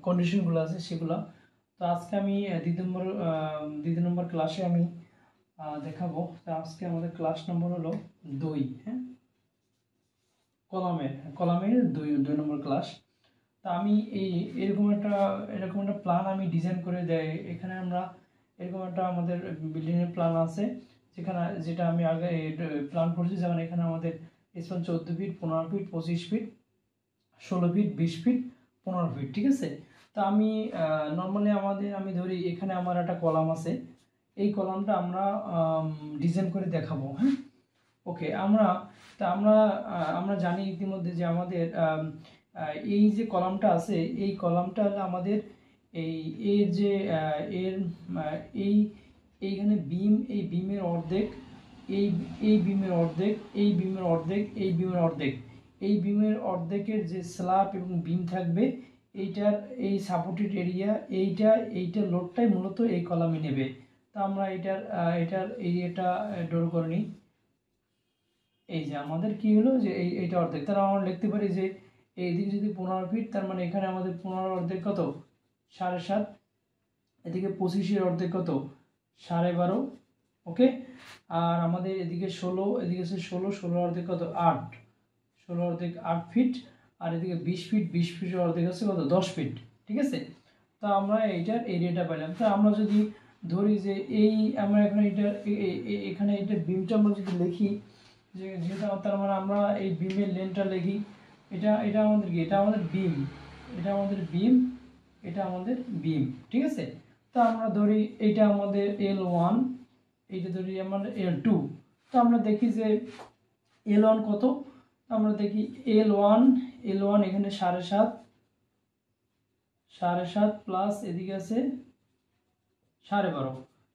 কন্ডিশনগুলো আছে সেগুলো। তো আজকে আমি দ্বিতীয় নম্বর ক্লাসে আমি দেখাবো। তো আজকে আমাদের ক্লাস নম্বর হলো 2, হ্যাঁ, কলামের 2 নম্বর ক্লাস। তা আমি এরকম একটা প্ল্যান আমি ডিজাইন করে দেই। এখানে আমরা এরকম একটা আমাদের বিল্ডিংয়ের প্ল্যান আছে, যেটা আমি আগে প্ল্যান করছি। যেমন এখানে আমাদের span 14 feet, 15 feet, 25 feet, 16 feet, 20 feet, 15 feet, ঠিক আছে। তা আমি নর্মালি আমি ধরি এখানে আমার একটা কলাম আছে, এই কলামটা আমরা ডিজাইন করে দেখাবো, হ্যাঁ। ওকে, আমরা জানি ইতিমধ্যে যে আমাদের এই যে কলামটা আছে, এই কলামটা হলো আমাদের এর যে এর এই এইখানে বিম, এই বিমের অর্ধেক, এই বিমের অর্ধেক, এই বিমের অর্ধেক, এই বিমের অর্ধেক, এই বিমের অর্ধেকের যে স্ল্যাব এবং বিম থাকবে, এইটার এই সাপোর্টেড এরিয়া, এইটার লোডটাই মূলত এই কলামে নেবে। তো আমরা এটার এরিয়াটা ড্র করে নিই। এই যে আমাদের কি হলো যে এইটা অর্ধেক, তাহলে আমরা লিখতে পারি যে এইদিকে যদি 15 ফিট, তার মানে এখানে আমাদের 15 অর্ধেক কত, 7.5, এদিকে 25 অর্ধেক কত, 12.5, ওকে। আর আমাদের এদিকে 16, এদিকে 16 অর্ধেক কত, 8, 16 অর্ধেক 8 ফিট। আর এদিকে 20 ফিটের অর্ধেক আছে কত, 10 ফিট, ঠিক আছে। তো আমরা এইটার এরিয়াটা পেলাম। তো আমরা যদি ধরি যে আমরা এখানে এইটার বিমটা আমরা যদি লিখি, যেটা তার মানে আমরা এই বিমের লেন্থটা লিখি। এটা আমাদের কি, এটা আমাদের বিম, এটা আমাদের বিম, ঠিক আছে। তো আমরা ধরি এইটা আমাদের L1, এইটা ধরি আমাদের L2। তো আমরা দেখি যে L1 কত, আমরা দেখি L1 এখানে 7.5 প্লাস এদিকে আছে 12.5।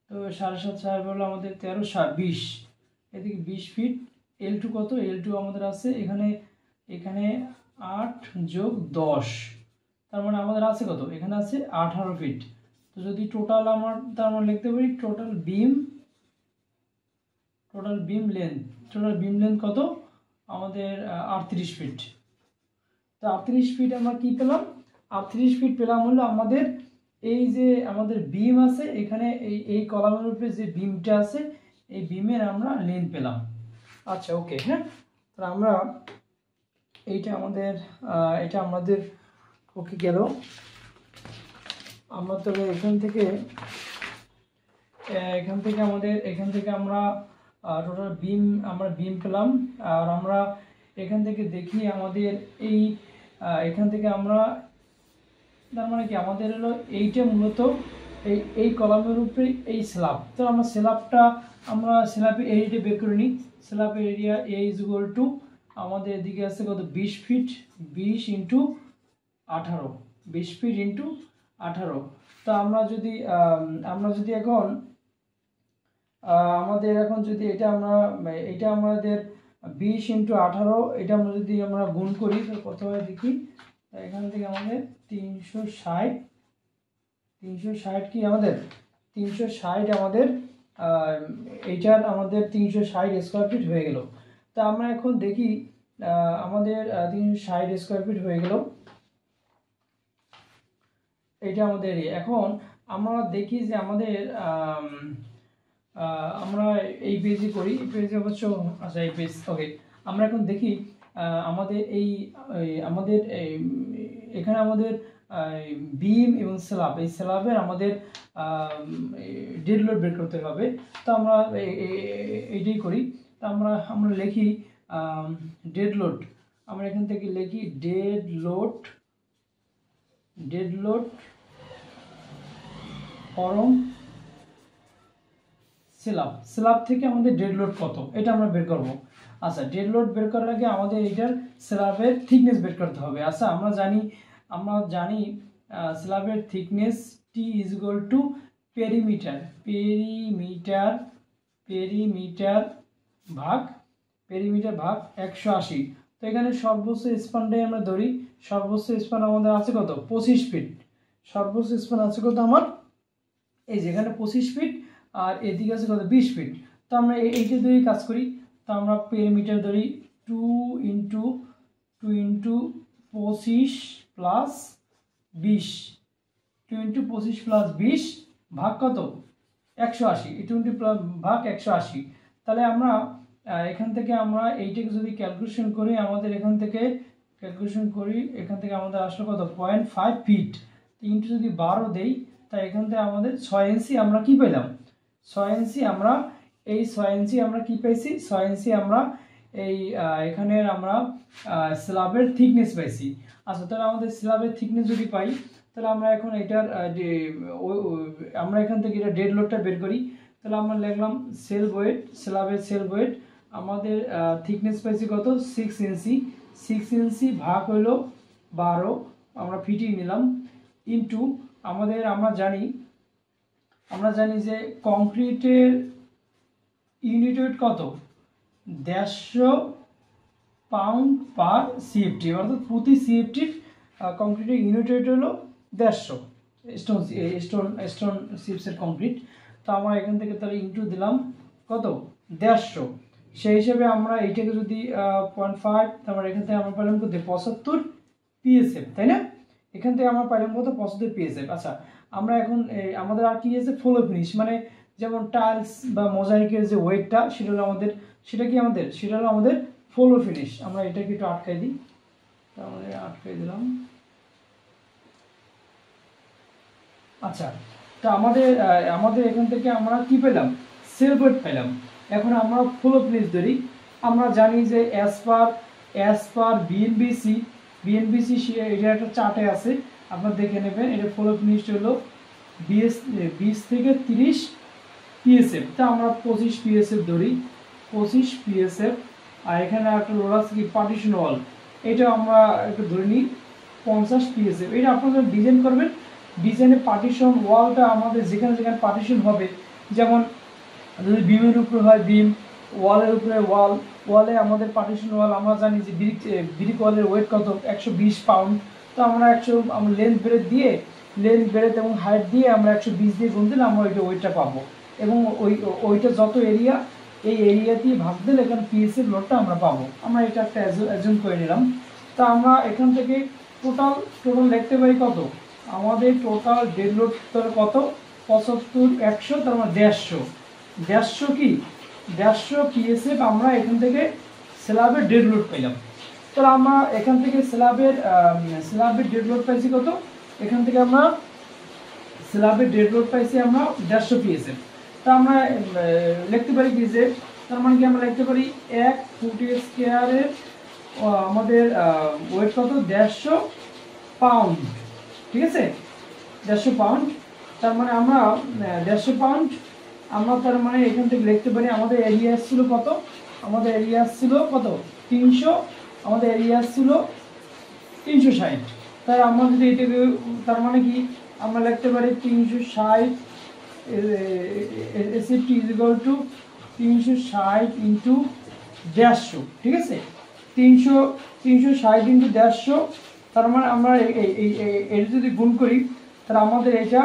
তো 7.5 আমাদের 13, 20, এদিকে 20 ফিট। L2 কত, L2 আমাদের আছে এখানে 8 যোগ 10, তার মানে আমাদের আছে কত, এখানে আছে 18 ফিট। তো যদি টোটাল তার মানে লিখতে পারি টোটাল বিম লেন্থ কত আমাদের 38 ফিট। তো 38 ফিট আমরা কি পেলাম, 38 ফিট পেলাম হলো আমাদের এই যে আমাদের বিম আছে এখানে, এই কলামের উপরে যে বিমটা আছে, এই বিমের আমরা লেন্থ পেলাম। আচ্ছা, ওকে, হ্যাঁ। তো আমরা এটা আমাদের ওকে গেল। আমরা তবে এখান থেকে আমরা টোটাল বিম পেলাম। আর আমরা এখান থেকে দেখি আমাদের এখান থেকে আমরা, তার মানে কি আমাদের হলো এইটা মূলত এই কলামের উপরে এই স্ল্যাব। তো আমরা স্ল্যাবের এরিয়াটা বের করে নিই। স্ল্যাবের এরিয়া A = আমাদের এদিকে আছে কত, 20 ফিট, 20 × 18, 20 ফিট × 18। তো আমরা যদি এখন যদি এটা আমাদের 20 × 18, এটা আমরা যদি গুণ করি, তো কত হয় দেখি। এখান থেকে আমাদের 360 কি আমাদের 360 আমাদের এইটার আমাদের 360 স্কয়ার ফিট হয়ে গেল। তো আমরা এখন দেখি আমাদের 360 স্কয়ার ফিট হয়ে গেল, এটা আমাদের এরিয়া। এখন আমরা দেখি যে আমাদের আমরা এই পেজে করি, এই পেজে অবশ্য, আচ্ছা এই পেজ, ওকে। আমরা এখন দেখি আমাদের এখানে আমাদের বিম এবং স্ল্যাব, এই স্ল্যাবের আমাদের ডেড লোড বের করতে হবে। তো আমরা এইটাই করি। তো আমরা লিখি ডেড লোড। আমরা এখান থেকে লিখি ডেড লোড ফরম স্ল্যাব থেকে আমাদের ডেড লোড কত, এটা আমরা বের করব। আচ্ছা, ডেড লোড বের করার আগে আমাদের এটার স্ল্যাবের থিকনেস বের করতে হবে। আচ্ছা, আমরা জানি স্ল্যাবের থিকনেস T = পেরিমিটার ভাগ 180। তো এখানে সর্বোচ্চ স্প্যানটাই আমরা ধরি। সর্বোচ্চ স্প্যান আমাদের আছে কত, 25 ফিট। সর্বোচ্চ স্প্যান আছে কত আমার, এই যেখানে 25 ফিট, আর এদিকে আছে কত, 20 ফিট। তো আমরা এইটা ধরেই কাজ করি। তো আমরা পেরিমিটার ধরি 2 × 25 প্লাস 20, 20 25 প্লাস 20 ভাগ কত 180, 20 ভাগ 180। তাহলে আমরা এখান থেকে আমরা এইটাকে যদি ক্যালকুলেশন করি, আমাদের এখান থেকে আমাদের আসলে কত 0.5 ফিট ইন্টু যদি 12 দেই, তাই এখান থেকে আমাদের 6 ইঞ্চি আমরা কি পেলাম 6 ইঞ্চি আমরা এই 6 ইঞ্চি আমরা কি পাইছি 6 ইঞ্চি আমরা এই এখানে আমরা স্ল্যাবের থিকনেস পাইছি। আচ্ছা, তাহলে আমাদের স্ল্যাবের থিকনেস যদি পাই, তাহলে আমরা এখন এটার আমরা এখান থেকে এটা ডেড লোডটা বের করি। তাহলে আমরা লিখলাম সেলফ ওয়েট, স্ল্যাবের সেলফ ওয়েট আমাদের থিকনেস পাইছি কত 6 ইঞ্চি, 6 ইঞ্চি ভাগ হইল 12 আমরা ফিটিং নিলাম, ইনটু আমাদের আমরা জানি যে কংক্রিটের ইউনিট ওয়েট কত 150 পাউন্ড পার সিএফটি, অর্থাৎ প্রতি সিএফটির কংক্রিটের ইউনিট ওয়েট হলো 150 স্টোন চিপসের কংক্রিট। তো আমরা এখান থেকে তাহলে ইনটু দিলাম কত 150, সেই হিসেবে আমরা এইটাকে যদি 0.5, তারপর এখান থেকে আমরা পেলাম কত 75 পিএসএফ, তাই না? এখান থেকে আমরা পাইলাম কত 75 পিএসএফ। আচ্ছা, আমরা এখন আমাদের আর কি আছে ফ্লো ফিনিশ, মানে যেমন টাইলস বা মোজাইকের যে ওয়েটটা সেটা হলো আমাদের ফ্লো ফিনিশ। আমরা এটাকে একটু আটকাই দিই, তাহলে আটকাই দিলাম। আচ্ছা, তা আমাদের এখান থেকে আমরা কি পেলাম সেলফ ওয়েট পেলাম। এখন আমরা ফ্লো ফিনিশ ধরি, আমরা জানি যে অ্যাজ পার বিএনবিসি এটা একটা চার্টে আছে, আপনারা দেখে নেবেন। এটা ফ্লো ফিনিশ হলো 20 থেকে 30 পিএসএফ। তা আমরা 25 পিএসএফ ধরি, 25 পিএসএফ। আর এখানে একটা লোড আছে কি পার্টিশন ওয়াল, এটা আমরা একটু ধরে নিই 50 পিএসএফ। এটা আপনারা ডিজাইন করবেন, ডিজাইনে পার্টিশন ওয়ালটা আমাদের যেখানে পার্টিশন হবে, যেমন যদি বিমের উপরে হয় বিম, ওয়ালের উপরে ওয়ালে আমাদের পার্টিশন ওয়াল আমরা জানি যে ব্রিক ওয়ালের ওয়েট কত 120 পাউন্ড। তো আমরা লেন্থ ব্রেথ এবং হাইট দিয়ে আমরা 120 দিয়ে গুণ দিলে আমরা ওইটা পাবো, এবং ওইটা যত এরিয়া এই এরিয়া দিয়ে ভাগ দিলে এখানে পিএসএফ লোডটা আমরা পাবো। আমরা এটা একটা অ্যাজুম করে নিলাম। তা আমরা এখান থেকে টোটাল লিখতে পারি কত আমাদের টোটাল ডেড লোড কত 75 100, তার মানে 150 কি 150 পিএসএফ আমরা এখান থেকে স্ল্যাবের ডেড লোড পেলাম। তাহলে আমরা এখান থেকে স্ল্যাবের ডেড লোড পাইছি কত, এখান থেকে আমরা স্ল্যাবের ডেড লোড পাইছি আমরা 150 পিএসএফ। তা আমরা লিখতে পারি কি যে তার মানে কি আমরা লিখতে পারি 1 ফুট স্কয়ারের আমাদের ওয়েট কত 150 পাউন্ড, ঠিক আছে 150 পাউন্ড। তার মানে আমরা 150 পাউন্ড আমরা তার মানে এখান থেকে লিখতে পারি আমাদের এরিয়া ছিল কত 300, আমাদের এরিয়া ছিল 360। তার আমরা যদি এটাকে তার মানে কি আমরা লিখতে পারি 360 SFT is equal two 360 into 150, ঠিক আছে 360 ইন্টু 150। তার মানে আমরা এটা যদি গুণ করি, তাহলে আমাদের এটা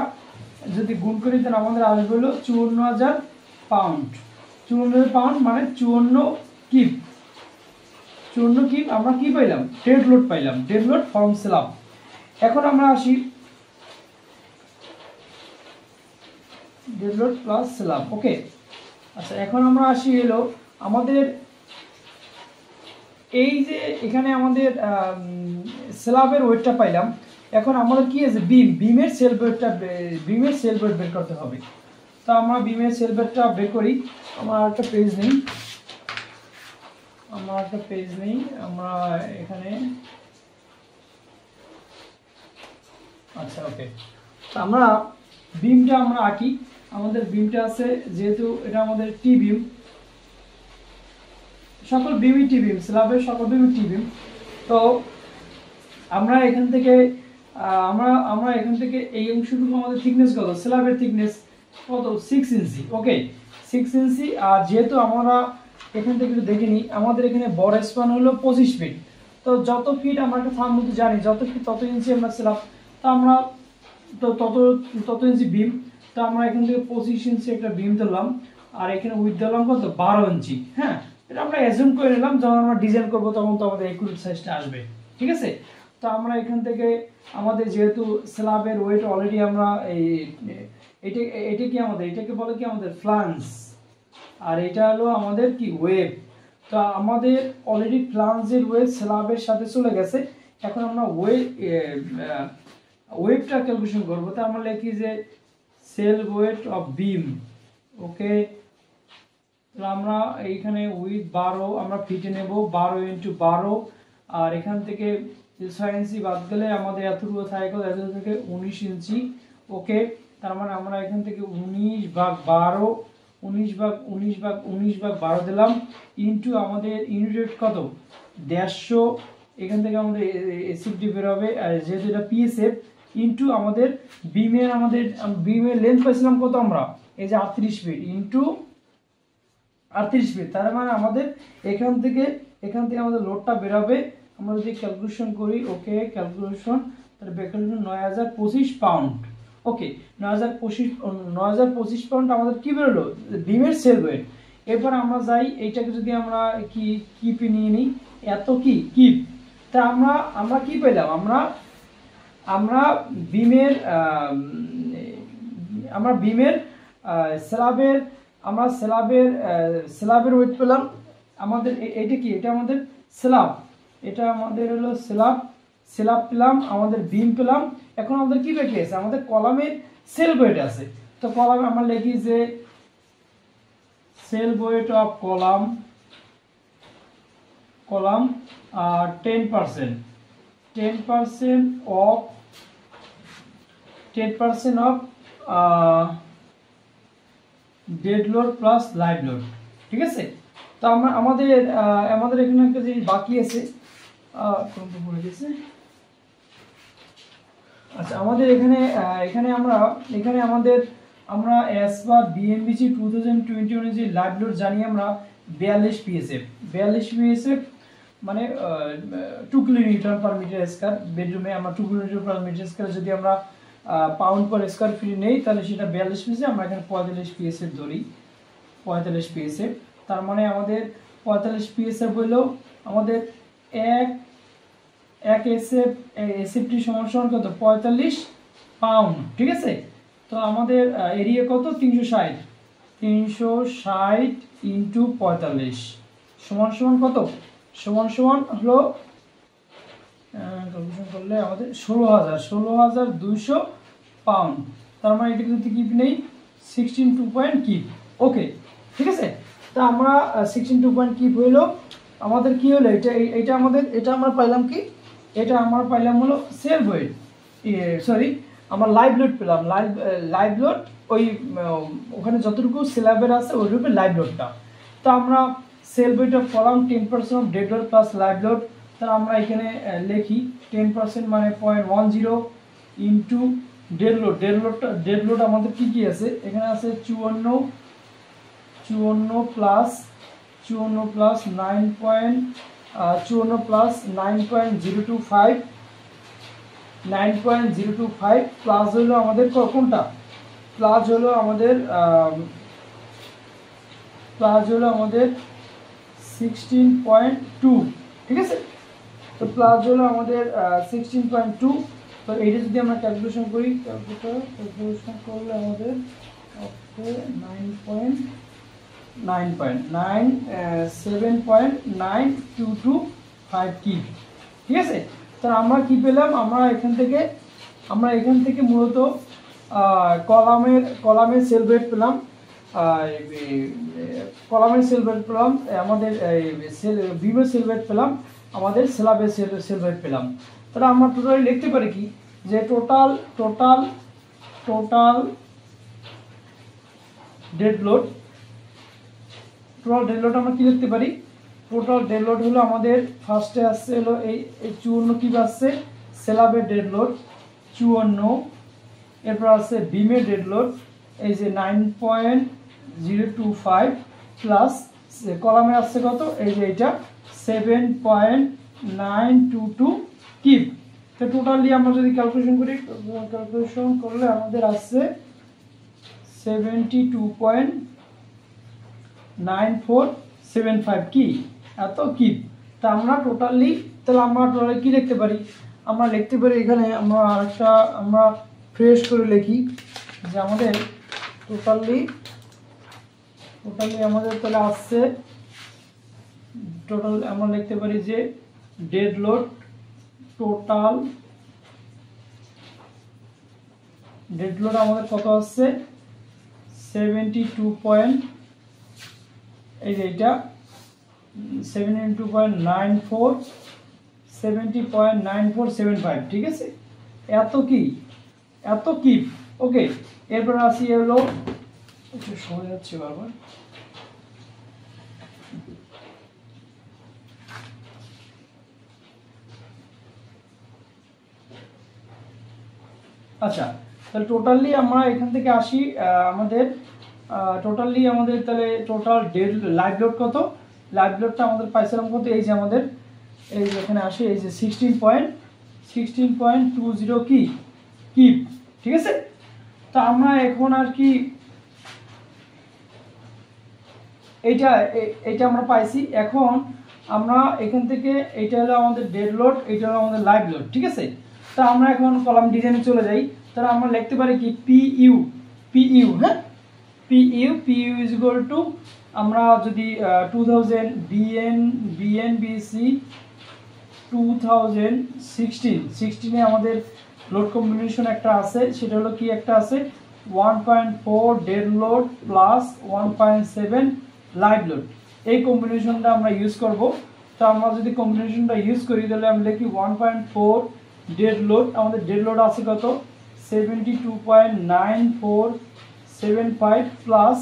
যদি গুণ করি তাহলে আমাদের আসবে হলো 54,000 পাউন্ড। 54,000 পাউন্ড মানে 54 কিপ আমরা কি পাইলাম ডেড লোড পাইলাম, ডেড লোড ফ্রম স্ল্যাব। এখন আমরা আসি ডেড লোড প্লাস স্ল্যাব, ওকে। আচ্ছা, এখন আমরা আসি এলো আমাদের এই যে এখানে আমাদের স্ল্যাবের ওয়েটটা পাইলাম। এখন আমাদের কি আছে বিমের সেলফ ওয়েট বের করতে হবে। তো আমরা বিমের সেলফ ওয়েটটা বের করি। আমরা একটা পেজ নেই, আমরা এখানে আচ্ছা ওকে। তো আমরা বিমটা আমরা আঁকি। আমাদের বিমটা আছে, যেহেতু এটা আমাদের টি বিম, সকল বিমই টি বিম, স্ল্যাবের সকল বিমই টি বিম। তো আমরা এখান থেকে এই অংশটুকু আমাদের থিকনেস কত স্ল্যাবের থিকনেস কত 6 ইঞ্চি, ওকে 6 ইঞ্চি। আর যেহেতু আমরা এখান থেকে একটু দেখে নিই, আমাদের এখানে বড় স্প্যান হলো 25 ফিট। তো যত ফিট আমরা একটা ফর্মুলা জানি, যত ফিট তত ইঞ্চি আমরা স্ল্যাব। তো আমরা তত ইঞ্চি বিম। তো আমরা এখান থেকে 25 ইঞ্চি একটা বিম দিলাম, আর এখানে উইথ দিলাম কত 12 ইঞ্চি। হ্যাঁ, এটা আমরা অ্যাজুম করে নিলাম, যখন আমরা ডিজাইন করবো তখন তো আমাদের একুরেট সাইজটা আসবে, ঠিক আছে। তো আমরা এখান থেকে আমাদের যেহেতু স্ল্যাবের ওয়েট অলরেডি আমরা এটা কি আমাদের এটাকে বলে কি আমাদের ফ্লাঞ্জ, আর এটা হলো আমাদের কি ওয়েভ। তো আমাদের অলরেডি ফ্লাঞ্জের ওয়েভ স্ল্যাবের সাথে চলে গেছে, এখন আমরা ওয়েভটা ক্যালকুলেশন করবো। তো আমরা লিখি যে সেল ওয়েট অফ বিম, ওকে। তাহলে আমরা এইখানে উইথ 12 আমরা ফিটে নেব, 12 × 12, আর এখান থেকে 6 ইঞ্চি বাদ গেলে আমাদের এতটুকু থাকে, এত থেকে 19 ইঞ্চি, ওকে। তার মানে আমরা এখান থেকে 19/12 19/12 দিলাম, ইনটু আমাদের ইউনিট কত 150, এখান থেকে আমাদের এসএফডি বের হবে, আর যেহেতু এটা পিএসএফ, ইনটু আমাদের বিমের লেন্থ পাইছিলাম কত আমরা, এই যে 38 ফিট ইনটু 38 ফিট। তার মানে আমাদের এখান থেকে আমাদের লোডটা বের হবে, আমরা যদি ক্যালকুলেশন করি, ওকে ক্যালকুলেশন, তাহলে ক্যালকুলেশন 9025 পাউন্ড, ওকে। 9025 পাউন্ড আমাদের কি বেরোলো বিমের সেল ওয়েট। এরপর আমরা যাই এইটাকে যদি আমরা কিপে নিয়ে নিই, এত কিপ, তা আমরা কি পেলাম, আমরা বিমের স্ল্যাবের ওয়েট পেলাম আমাদের, এটা কি, এটা আমাদের স্ল্যাব, এটা আমাদের হলো স্ল্যাব পেলাম, আমাদের বিম পেলাম। এখন আমাদের কি বাকি আছে, আমাদের কলামের সেল ওয়েট আছে। তো কলামে আমরা লিখি যে self weight of column 10% of dead load plus live load, ঠিক আছে। তো আমাদের এখানে একটা জিনিস বাকি আছে, আচ্ছা আমাদের এখানে আমরা এস বা বিএমবিসি 2020 অনুযায়ী লাইভ লোড জানি আমরা 42 পিএসএফ মানে 2 কিলোনিউটন পার মিটার স্কয়ার। বেডরুমে আমরা 2 কিলোনিউটন পার মিটার স্কয়ার যদি আমরা পাউন্ড পার স্কয়ার ফিট নেই, তাহলে সেটা 42 পিএসএফ, আমরা এখানে 45 পিএসএফ ধরি, 45 পিএসএফ। তার মানে আমাদের 45 পিএসএফ হলো আমাদের এক এসএফটি সমান কত 45 পাউন্ড, ঠিক আছে। তো আমাদের এরিয়া কত 360 ইন্টু 45 সমান কত, সমান হলো ক্যালকুলেশন করলে আমাদের 16,200 পাউন্ড। তার মানে এটা কিন্তু কিপ নেই 16.2 পয়েন্ট কিপ, ওকে, ঠিক আছে। তা আমরা 16.2 পয়েন্ট কিপ হইলো আমাদের কি হলো, এটা আমরা পাইলাম কি, এটা আমরা পাইলাম হলো সেল ওয়েট, আমরা লাইভ লোড পেলাম, লাইভ লোড ওখানে যতটুকু স্ল্যাবের আছে ওই রূপে লাইভ লোডটা। তো আমরা self weight of column 10% of dead load plus live load, তাহলে আমরা এখানে লিখি 10% মানে 0.10 ইন্টু ডেড লোড আমাদের কি আছে, এখানে আছে 54 প্লাস 9.025 প্লাস হলো আমাদের কোনটা, প্লাস হলো আমাদের 16.2, ঠিক আছে। তো প্লাস হলো আমাদের 16.2। তো এইটা যদি আমরা ক্যালকুলেশন করি, ক্যালকুলেশন করলে আমাদের 7.922 কি, ঠিক আছে। তো আমরা কি পেলাম, আমরা এখান থেকে মূলত কলামের সেল ওয়েট পেলাম, আমাদের বিমের সেল ওয়েট পেলাম, আমাদের স্ল্যাবের সেল ওয়েট পেলাম। তাহলে আমরা টোটালি লিখতে পারি কি, যে টোটাল ডেড লোড আমরা কি লিখতে পারি, টোটাল ডেড লোড হলো আমাদের ফার্স্টে আসছে হলো এই 54 কি আসছে স্ল্যাবের ডেড লোড 54, এরপর আসছে বিমের ডেড লোড এই যে 9.025 প্লাস কলামে আসছে কত, এই যে এটা 7.922 কিপ। তো টোটালি আমরা যদি ক্যালকুলেশন করলে আমাদের আসছে 72.9475 কি, এত কিপ। তা আমরা টোটালি কি লিখতে পারি, আমরা লিখতে পারি এখানে আমরা আরেকটা আমরা ফ্রেশ করে লিখি যে আমাদের টোটালি আমাদের তাহলে আসছে টোটাল আমরা লিখতে পারি যে dead load total dead load আমাদের কত আসছে 72 এই যে এটা 72.94 70.9475 ঠিক আছে এত কি ওকে এরপর আসি হলো একটু সরে যাচ্ছে বারবার আচ্ছা তাহলে টোটালি আমরা এখান থেকে আসি আমাদের তাহলে টোটাল লাইভ লোড কত লাইভ লোডটা আমাদের পাইছিলাম কত এই যে আমাদের এই যে এখানে আসি এই যে 16.20 কি ঠিক আছে তো আমরা এখন আর কি এইটা আমরা পাইছি এখন আমরা এখান থেকে এটা হলো আমাদের ডেড লোড এটা হলো আমাদের লাইভ লোড ঠিক আছে তো আমরা এখন কলাম ডিজাইনে চলে যাই তাহলে আমরা লিখতে পারি কি পিইউ হ্যাঁ পিইউ ইজ ইকুয়াল টু আমরা যদি 2000 বিএনবিসি 2016 এ আমাদের লোড কম্বিনেশন একটা আছে সেটা হলো কি একটা আছে 1.4 dead load plus 1.7 live load এই কম্বিনেশনটা আমরা ইউজ করব তো আমরা যদি কম্বিনেশনটা ইউজ করি তাহলে আমরা লিখি 1.4 ডেড লোড আমাদের ডেড লোড আছে কত 72.9475 প্লাস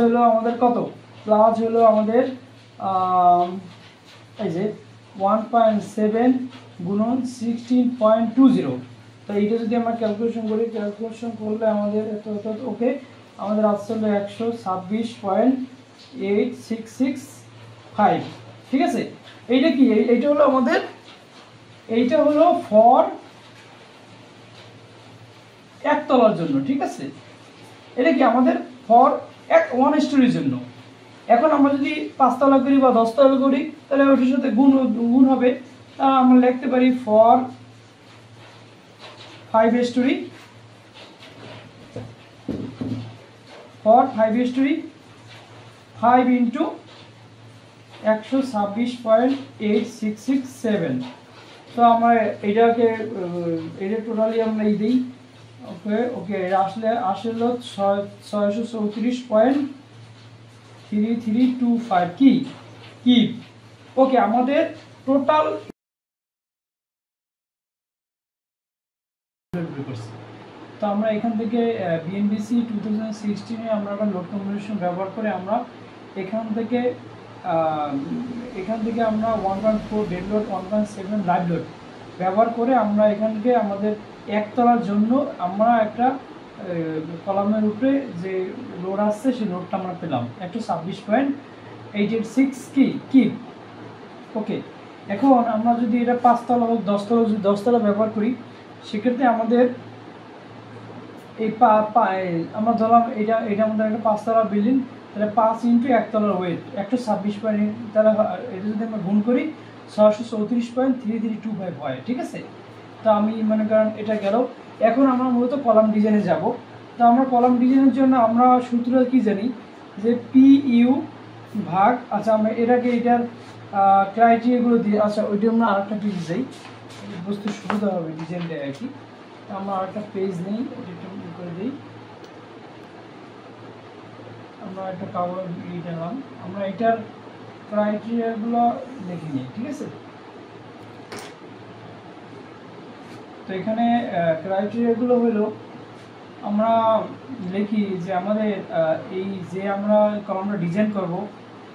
হলো আমাদের কত প্লাস হলো আমাদের এই যে 1.7 গুণন 16.20 তো এইটা যদি আমরা ক্যালকুলেশন করলে আমাদের ওকে আমাদের আসছে হলো 126.8665 ঠিক আছে এইটা কি এইটা হলো আমাদের এইটা হলো ফর একতলার জন্য ঠিক আছে এটা কি আমাদের ফর ওয়ান স্টোরির জন্য এখন আমরা যদি 5 তলা করি বা 10 তলা করি তাহলে ওটার সাথে গুণ হবে আমরা লিখতে পারি ফর 5 স্টোরি 5 ইন্টু 126.8667 তো আমরা এটাকে এটা টোটালি আমরা এই দিই ওকে আসলে 634.3325 কি ওকে আমাদের টোটাল তো আমরা এখান থেকে বিএনবিসি 2016 এ আমরা একটা লোড কম্বিনেশন ব্যবহার করে আমরা এখান থেকে আমরা 1.4 ডেড লোড 1.7 লাইভ লোড ব্যবহার করে আমরা এখান থেকে আমাদের একতলার জন্য আমরা একটা কলামের উপরে যে লোড আসছে সেই লোডটা আমরা পেলাম 126.886 কি ওকে এখন আমরা যদি এটা 5 তলা হোক 10 তলা যদি 10 তলা ব্যবহার করি সেক্ষেত্রে আমাদের এই আমরা ধরলাম এটা আমাদের একটা 5 তলা বিল্ডিং তাহলে 5 ইন্টু একতলার ওয়েট 126 তাহলে এটা যদি আমরা গুণ করি 634.3325 হয় ঠিক আছে তো আমি মনে করেন এটা গেল এখন আমরা মূলত কলাম ডিজাইনে যাব তো আমরা কলাম ডিজাইনের জন্য আমরা সূত্রটা কি জানি যে পিইউ ভাগ আচ্ছা আমরা এটাকে এটার ক্রাইটেরিয়াগুলো দিয়ে আচ্ছা ওইটা আমরা আরেকটা পেজ যাই বুঝতে সুবিধা হবে ডিজাইনটা আর কি আমরা আরেকটা পেজ নেই ওটা একটু করে দিই আমরা একটা কাভার নিলাম আমরা এটার ক্রাইটেরিয়াগুলো লিখে নিই ঠিক আছে তো এখানে ক্রাইটেরিয়াগুলো হলো আমরা লিখি যে আমাদের এই যে আমরা কলামটা ডিজাইন করব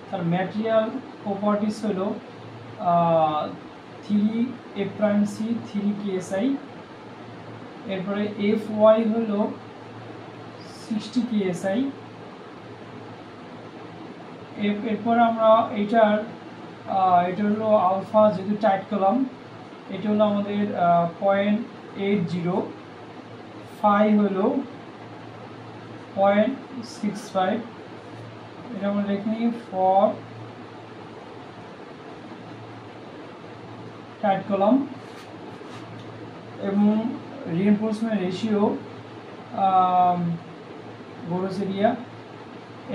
তার ম্যাটেরিয়াল প্রপার্টিস হলো 3F'(C) 3 KSI এরপরে FY হলো 60 KSI এরপরে আমরা এটা হলো আলফা যেহেতু টাইট কলাম এটা হলো আমাদের 0.80 ফাই হলো 0.65 এটা আমরা লিখি ফর টাইট কলাম এবং রিইনফোর্সমেন্ট রেশিও গ্রস এরিয়া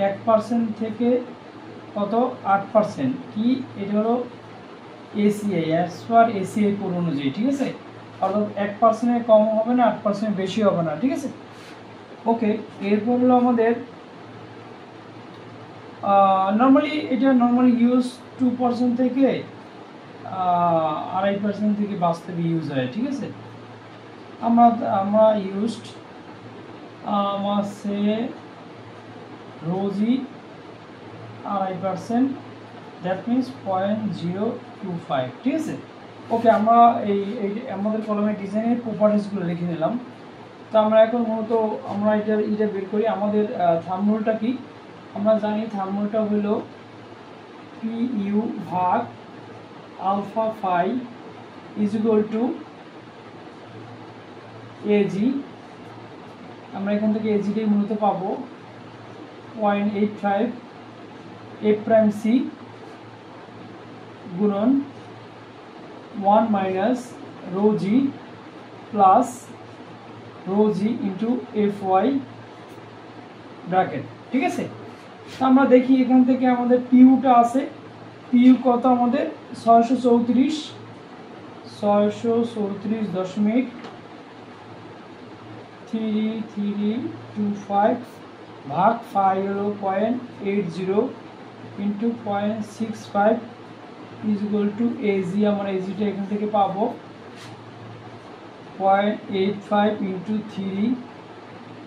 1% থেকে কত 8%, কি এটা হলো ACI, as per ACI code অনুযায়ী, ঠিক আছে। অর্থাৎ 1%-এর কম হবে না, 8% বেশি হবে না, ঠিক আছে। ওকে, এরপর হলো আমাদের নর্মালি ইউজ 2% থেকে 2.5% থেকে বাস্তবে ইউজ হয়, ঠিক আছে। আমরা ইউজড সে রোজি 2.5%, দ্যাট মিনস 0.025, ঠিক আছে। ওকে, আমরা এই আমাদের কলমের ডিজাইনের প্রপার্টিসগুলো লিখে নিলাম। তো আমরা এখন মূলত আমরা এটা বের করি। আমাদের থার্মোলটা কি আমরা জানি, থার্মোলটা হলো PU ভাগ alpha phi is equal to AG। আমরা এখান থেকে AGটাই মূলত পাবো 0.85 F'(C) গুণন 1 minus rho G plus rho G into FY bracket, ঠিক আছে। তো আমরা দেখি এখান থেকে আমাদের পিউটা আছে, পিউ কত আমাদের 634.3325 ভাগ ফাই হলো 0.80 into 0.65 is equal two AG. আমরা এজিটা এখান থেকে পাবো 0.85 ইন্টু 3,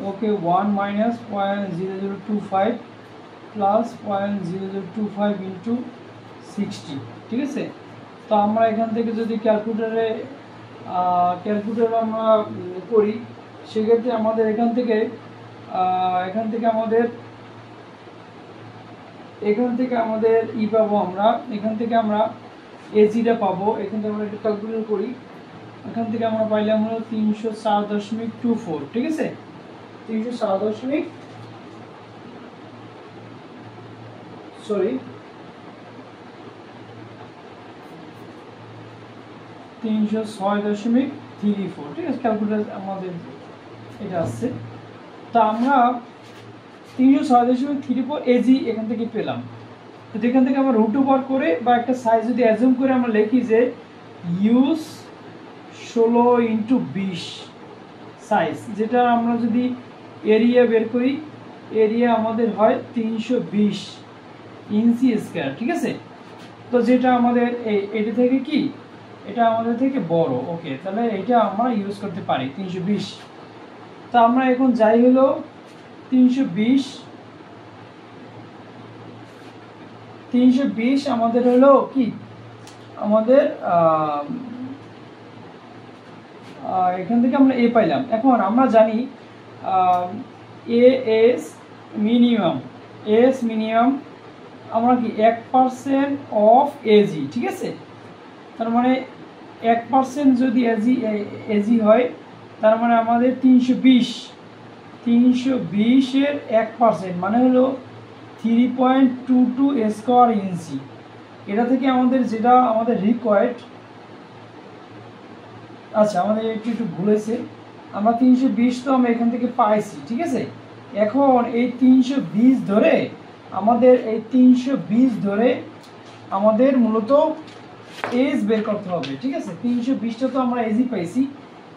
ওকে 1 মাইনাস 0.0025 প্লাস 0.0025 ইন্টু 60, ঠিক আছে। তো আমরা এখান থেকে যদি ক্যালকুলেটারে আমরা করি, সেক্ষেত্রে আমাদের এখান থেকে আমাদের পাবো, আমরা এখান থেকে আমরা এজিটা পাবো। এখান থেকে আমরা একটু ক্যালকুলেট করি, এখান থেকে আমরা পাইলাম হলো 304.24, ঠিক আছে। 306.34, ঠিক আছে। ক্যালকুলেটর আমাদের এটা আসছে। তা আমরা 306.34 এজি এখান থেকে পেলাম। তো এখান থেকে আমরা রুট ওভার করে বা একটা সাইজ যদি অ্যাজুম করে আমরা লিখি যে ইউজ 16x20 সাইজ, যেটা আমরা যদি এরিয়া বের করি, এরিয়া আমাদের হয় 320 ইঞ্চি স্কয়ার, ঠিক আছে। তো যেটা আমাদের এটা থেকে কি, এটা আমাদের থেকে বড়, ওকে, তাহলে এটা আমরা ইউজ করতে পারি 320। তো আমরা এখন যাই হলো 320 আমাদের হলো কি, আমাদের এখান থেকে আমরা এ পাইলাম। এখন আমরা জানি এস মিনিমাম আমরা কি 1% অফ এজি, ঠিক আছে। তার মানে 1% যদি এজি হয়, তার মানে আমাদের 320-এর 1% মানে হলো 3.22 স্কয়ার ইঞ্চি। এটা থেকে আমাদের যেটা আমাদের রিকোয়ার্ড, আচ্ছা আমাদের একটু ভুলেছে, আমরা 320 তো আমরা এখান থেকে পাইছি, ঠিক আছে। এখন এই 320 ধরে আমাদের মূলত এজ বের করতে হবে, ঠিক আছে। 320টা তো আমরা এজই পাইছি,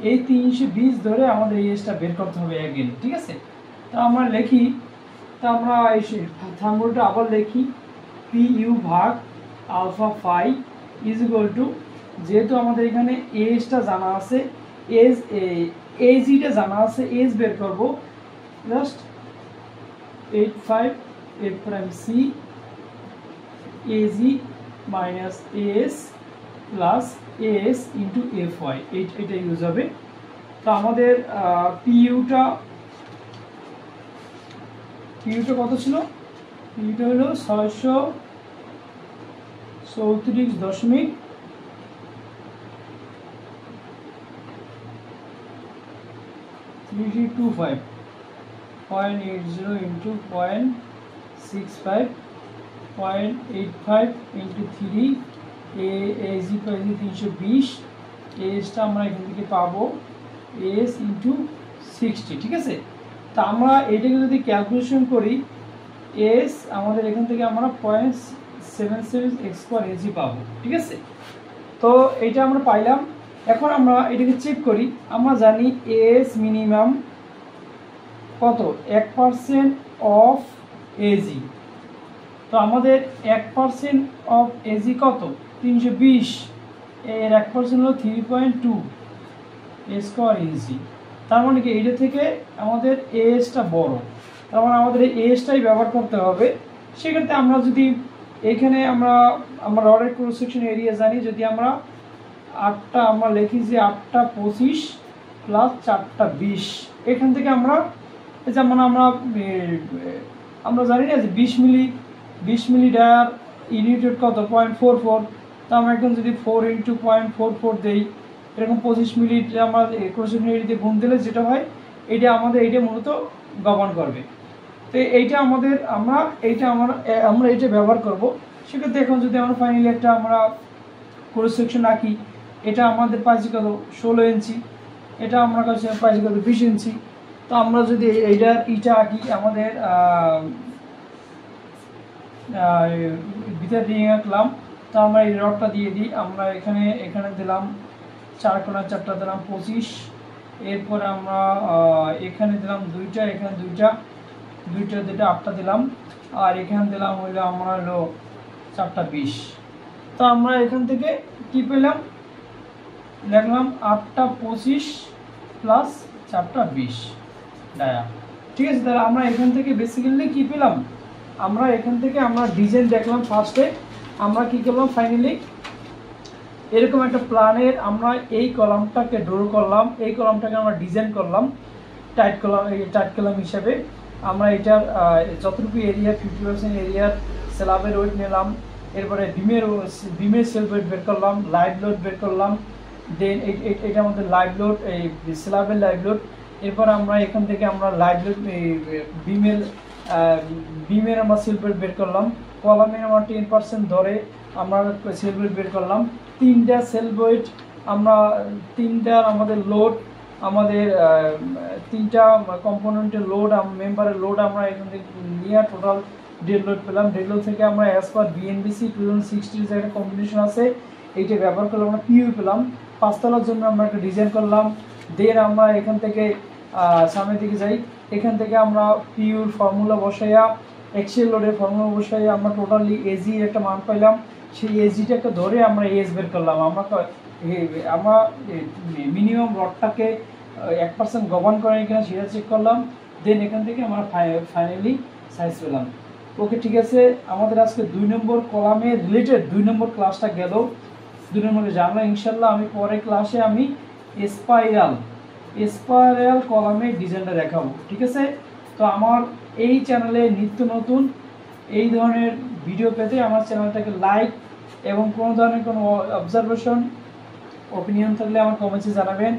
এই 320 ধরে আমাদের এই এজটা বের করতে হবে অ্যাগেন, ঠিক আছে। তা আমরা লিখি, তা আমরা এই থার্মোলটা আবার লিখি, PU ভাগ alpha phi is equal to, যেহেতু আমাদের এখানে এজটা জানা আছে, এজিটা জানা আছে, এজ বের করবো, just 85 F'(C) AG minus S plus S into FY, এটা ইউজ হবে। তো আমাদের পিউটা কত ছিল, পিউটা হলো 634.3325 0.80 ইন্টু 0.65 0.85 ইন্টু 3 এ এজ ইকুয়াল 320, এসটা আমরা এখান থেকে পাবো এস ইন্টু 60, ঠিক আছে। তা আমরা এটাকে যদি ক্যালকুলেশন করি, এস আমাদের এখান থেকে আমরা 0.77 এক্স স্কোয়ার এজি পাবো, ঠিক আছে। তো এইটা আমরা পাইলাম। এখন আমরা এটাকে চেক করি। আমরা জানি এস মিনিমাম কত, 1% অফ এজি। তো আমাদের 1% অফ এজি কত, 320, এর 1% হলো 3.2 স্কোয়ার ইঞ্চি। তার মানে কি এইটা থেকে আমাদের এসটা বড়, তার মানে আমাদের এই এসটাই ব্যবহার করতে হবে। সেক্ষেত্রে আমরা যদি এখানে আমরা রডের ক্রস সেকশন এরিয়া জানি, যদি আমরা 8টা আমরা লিখি যে 8টা 25 প্লাস 4টা 20, এখান থেকে আমরা যেমন আমরা জানি না যে 20 মিলি ডায়ার ইউনিটের কত 0.44। তো আমরা এখন যদি 4 × 0.44 দেই, এরকম 25 মিনিট আমরা ক্রস সেকশন এরিয়াতে গুণ দিলে যেটা হয়, এইটা মূলত গভর্ন করবে। তো এইটা আমাদের আমরা এইটা ব্যবহার করব। সেক্ষেত্রে এখন যদি আমরা ফাইনালি একটা আমরা ক্রস সেকশন আঁকি, এটা আমাদের পাইছি কত 16 ইঞ্চি, এটা আমার কাছে পাইছি কত 20 ইঞ্চি। তো আমরা যদি ইটা আঁকি, আমাদের ভিতরে দিয়ে আঁকলাম। তো আমরা এই রডটা দিয়ে দিই, আমরা এখানে দিলাম 4 কোণা 4টা দিলাম 25, এরপরে আমরা এখানে দিলাম 2টা, এখানে 2টা 8টা দিলাম, আর এখানে দিলাম হইলো আমরা হলো 4টা 20। তো আমরা এখান থেকে কি পেলাম, লিখলাম 8টা 25 প্লাস 4টা 20 ডায়া, ঠিক আছে। তাহলে আমরা এখান থেকে বেসিক্যালি কি পেলাম, আমরা এখান থেকে আমরা ডিজাইন দেখলাম। ফার্স্টে আমরা কি করলাম, ফাইনালি এরকম একটা প্ল্যানের আমরা এই কলামটাকে ড্র করলাম, এই কলামটাকে আমরা ডিজাইন করলাম টাইট কলাম হিসাবে। আমরা এটার যতটুকু এরিয়া 50% এরিয়ার স্ল্যাবের ওয়েট নিলাম, এরপরে বিমের সেলফ ওয়েট বের করলাম, লাইভ লোড বের করলাম, দেন এটা আমাদের লাইভ লোড, এই স্ল্যাবের লাইভ লোড। এরপর আমরা এখান থেকে আমরা লাইভ লোড বিমের আমরা সেলফ ওয়েট বের করলাম, কলামে আমরা 10% ধরে আমরা সেলফ ওয়েট বের করলাম। 3টা সেলফ ওয়েট আমরা 3টার আমাদের লোড, আমাদের 3টা কম্পোনেন্টের লোড, মেম্বারের লোড আমরা এখান থেকে নিয়ে টোটাল ডেড লোড পেলাম। ডেড লোড থেকে আমরা অ্যাজ পার বিএনবিসি 2060 যে একটা কম্বিনেশন আছে, এইটা ব্যবহার করলে আমরা পিইউ পেলাম। 5তলার জন্য আমরা একটা ডিজাইন করলাম। দেন আমরা এখান থেকে সামনের দিকে যাই, এখান থেকে আমরা পিইউর ফর্মুলা বসাইয়া, এক্সেল লোডের ফর্মুলা বসাইয়া আমরা টোটালি এজি একটা মান পাইলাম। সেই এজিটাকে ধরে আমরা এস বের করলাম। আমরা মিনিমাম রডটাকে 1% গভর্ন করে কিনা সেটা চেক করলাম। দেন এখান থেকে আমরা ফাইনালি সাইজ পেলাম। ওকে, ঠিক আছে। আমাদের আজকে 2 নম্বর কলামে রিলেটেড 2 নম্বর ক্লাসটা গেল। 2 নম্বরে জানলাম। ইনশাল্লাহ আমি পরের ক্লাসে আমি স্পাইরাল কলামের ডিজাইনটা দেখাবো, ঠিক আছে। তো আমার এই চ্যানেলে নিত্য নতুন এই ধরনের ভিডিও পেতে আমার চ্যানেলটাকে লাইক এবং কোনো ধরনের কোনো অবজারভেশন ওপিনিয়ন থাকলে আমার কমেন্টসে জানাবেন।